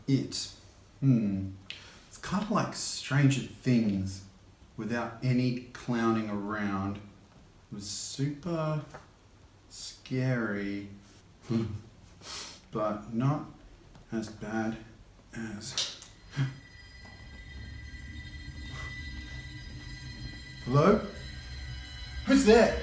It. It's kind of like Stranger Things without any clowning around. It was super scary, but not as bad as... Hello? Who's there?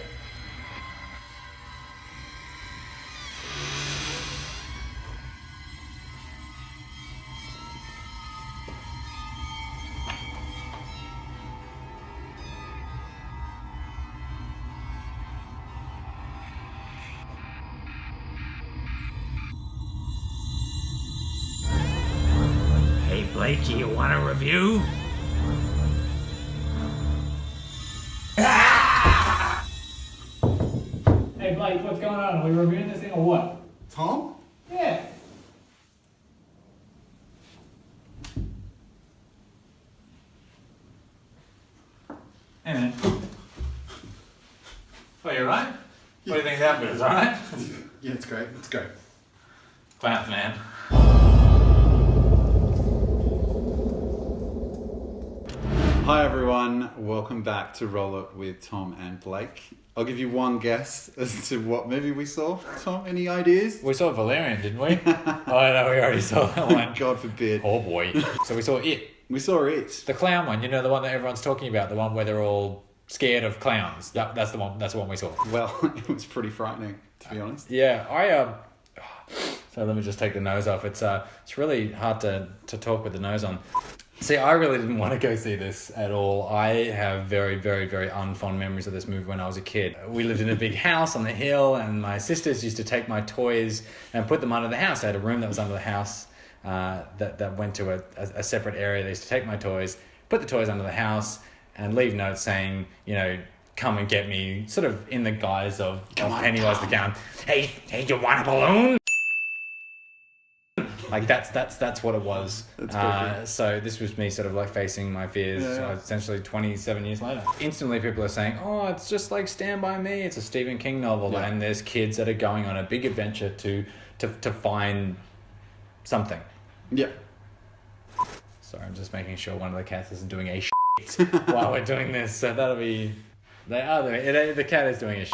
Hey Blake, you want a review? Hey Blake, what's going on? Are we reviewing this thing or what? Tom? Yeah. Hey man. Oh, you alright? What do you think of the outfit? Is alright? Yeah, it's great. It's great. Clowns, man. Hi everyone, welcome back to Roll It with Tom and Blake. I'll give you one guess as to what movie we saw. Tom, any ideas? We saw Valerian, didn't we? Oh no, we already saw that one. God forbid. Oh boy. So we saw It. We saw it. The clown one, you know, the one that everyone's talking about, the one where they're all scared of clowns. That's the one we saw. Well, it was pretty frightening, to be honest. Yeah, so let me just take the nose off. It's really hard to talk with the nose on. See, I really didn't want to go see this at all. I have very, very, very unfond memories of this movie when I was a kid. We lived in a big house on the hill, and my sisters used to take my toys and put them under the house. I had a room that was under the house that went to a separate area. They used to take my toys, put the toys under the house, and leave notes saying, you know, come and get me, sort of in the guise of Pennywise the Clown. Hey, you want a balloon? Like that's what it was. So this was me sort of like facing my fears essentially 27 years later. Instantly people are saying, oh, it's just like Stand By Me. It's a Stephen King novel and there's kids that are going on a big adventure to find something. Yeah. Sorry, I'm just making sure one of the cats isn't doing a shit while we're doing this. So that'll be... The cat is doing a shit.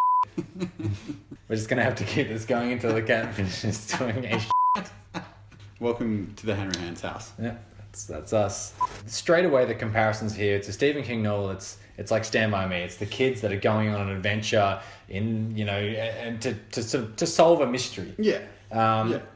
We're just going to have to keep this going until the cat finishes doing a shit. Welcome to the Henry Hand's house. Yeah, that's us. Straight away, the comparisons here. It's a Stephen King novel. It's like Stand By Me. It's the kids that are going on an adventure and to solve a mystery. Yeah.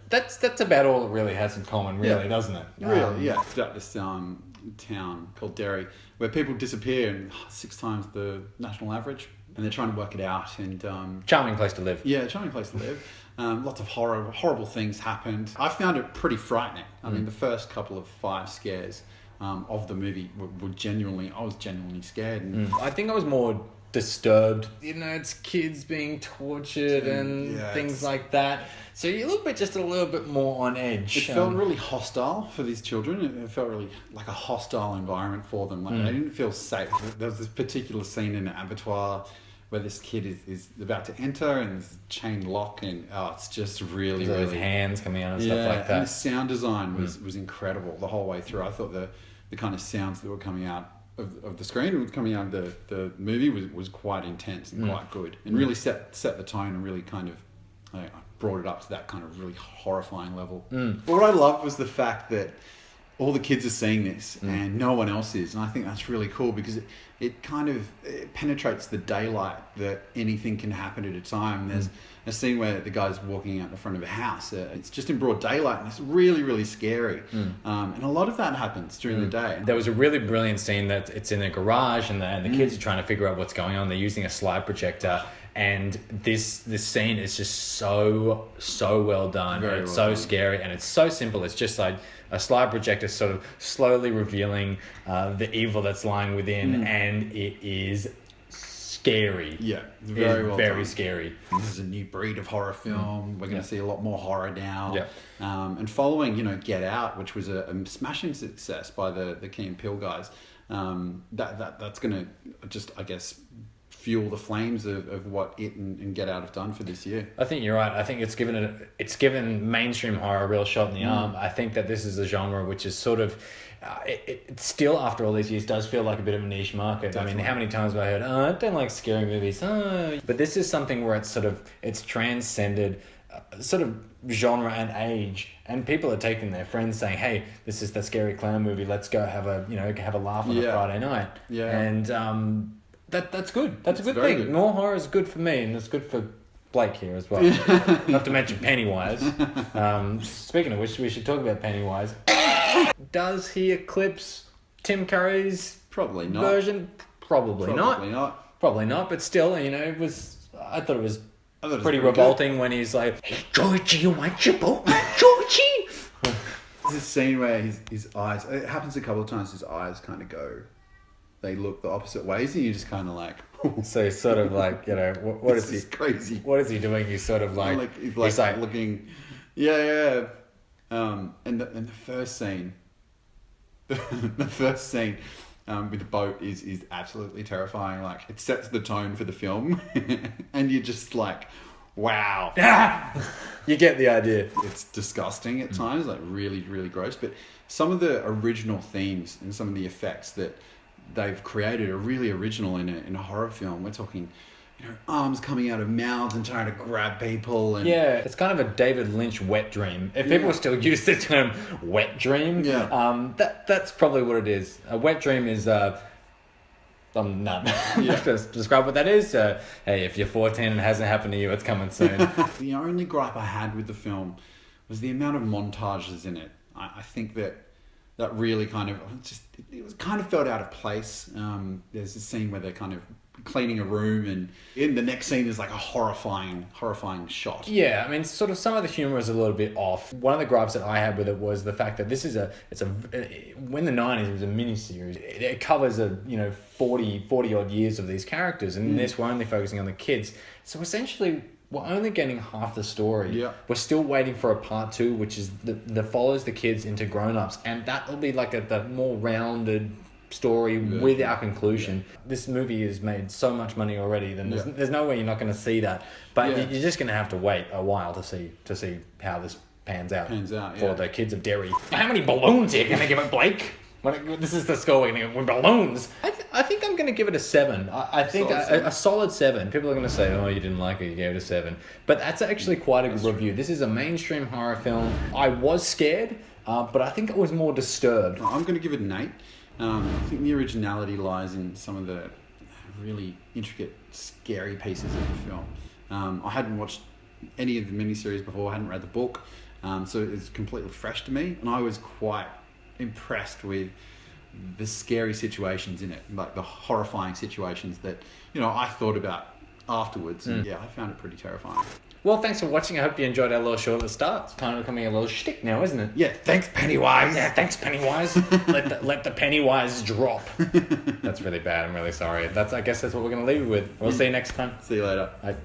That's about all it really has in common, really, doesn't it? Really, yeah. It's about this town called Derry where people disappear in 6 times the national average, and they're trying to work it out. And charming place to live. Yeah, charming place to live. Lots of horrible things happened. I found it pretty frightening. I mean, the first couple of 5 scares of the movie I was genuinely scared. And I think I was more disturbed. You know, it's kids being tortured and things like that. So you're just a little bit more on edge. It felt really hostile for these children. It felt really like a hostile environment for them. Like they didn't feel safe. There was this particular scene in an abattoir where this kid is about to enter and there's a chain lock and it's just really His hands coming out and stuff like that. And the sound design was incredible the whole way through. I thought the kind of sounds that were coming out of the screen and coming out of the movie was quite intense and quite good and really set the tone and really kind of brought it up to that kind of really horrifying level. But what I loved was the fact that all the kids are seeing this and no one else is, and I think that's really cool because it penetrates the daylight that anything can happen at a time. There's a scene where the guy's walking out the front of a house. It's just in broad daylight and it's really, really scary. And a lot of that happens during the day. There was a really brilliant scene that it's in a garage and the kids are trying to figure out what's going on. They're using a slide projector. And this scene is just so well done. It's so scary and it's so simple. It's just like a slide projector sort of slowly revealing the evil that's lying within, and it is scary. Yeah, very scary. This is a new breed of horror film. We're going to see a lot more horror now. Yeah. And following, Get Out, which was a smashing success by the Key and Peele guys. That's going to just, I guess, fuel the flames of what it and Get Out have done for this year. I think you're right. I think it's given mainstream horror a real shot in the arm. I think that this is a genre which is sort of it still, after all these years, does feel like a bit of a niche market. Definitely. I mean, how many times have I heard, I don't like scary movies. But this is something where it's transcended sort of genre and age, and people are taking their friends saying, hey, this is the scary clown movie, let's go have a laugh on a Friday night. And that's good. That's a good thing. Good. More horror is good for me, and it's good for Blake here as well. Not to mention Pennywise. Speaking of which, we should talk about Pennywise. Does he eclipse Tim Curry's Probably not. version? Probably not. Probably not, but still, I thought it was pretty good. revolting when he's like, hey, Georgie, you want your boat? Georgie! There's a scene where his eyes, it happens a couple of times, his eyes kind of go, they look the opposite ways, and you're just kind of like... So he's sort of like, what is he... crazy. What is he doing? He's sort of like... He's like looking... Yeah. And the first scene... the first scene with the boat is absolutely terrifying. Like, it sets the tone for the film. And you're just like, wow. You get the idea. It's disgusting at times, like really, really gross. But some of the original themes and some of the effects that they've created are really original in a horror film. We're talking, arms coming out of mouths and trying to grab people. And it's kind of a David Lynch wet dream. If people still use the term wet dream, that's probably what it is. A wet dream is... I'm not to describe what that is. Hey, if you're 14 and it hasn't happened to you, it's coming soon. The only gripe I had with the film was the amount of montages in it. I think that really kind of it was kind of felt out of place. There's a scene where they're kind of cleaning a room, and in the next scene is like a horrifying shot. Yeah, I mean, sort of some of the humor is a little bit off. One of the gripes that I had with it was the fact that this is when the 90s, it was a mini-series. It covers 40 odd years of these characters, and in this we're only focusing on the kids. So essentially, we're only getting half the story. Yeah. We're still waiting for a part 2, which is that follows the kids into grown-ups, and that will be like the more rounded story with our conclusion. This movie has made so much money already, then there's no way you're not going to see that. But you're just going to have to wait a while to see how this pans out for the kids of Derry. How many balloons are you going to give it, Blake? This is the score we're going to give with balloons. I think I'm going to give it a 7. I think a solid 7. People are going to say, oh, you didn't like it, you gave it a 7. But that's actually quite a good review. This is a mainstream horror film. I was scared, but I think I was more disturbed. I'm going to give it an 8. I think the originality lies in some of the really intricate, scary pieces of the film. I hadn't watched any of the miniseries before, I hadn't read the book, so it's completely fresh to me, and I was quite impressed with the scary situations in it, like the horrifying situations that I thought about afterwards. And I found it pretty terrifying. Well, thanks for watching. I hope you enjoyed our little short at the start. It's kind of becoming a little shtick now, isn't it? Yeah, thanks Pennywise. Yeah, thanks Pennywise. let the Pennywise drop. That's really bad. I'm really sorry. I guess that's what we're going to leave you with. We'll see you next time. See you later. Bye.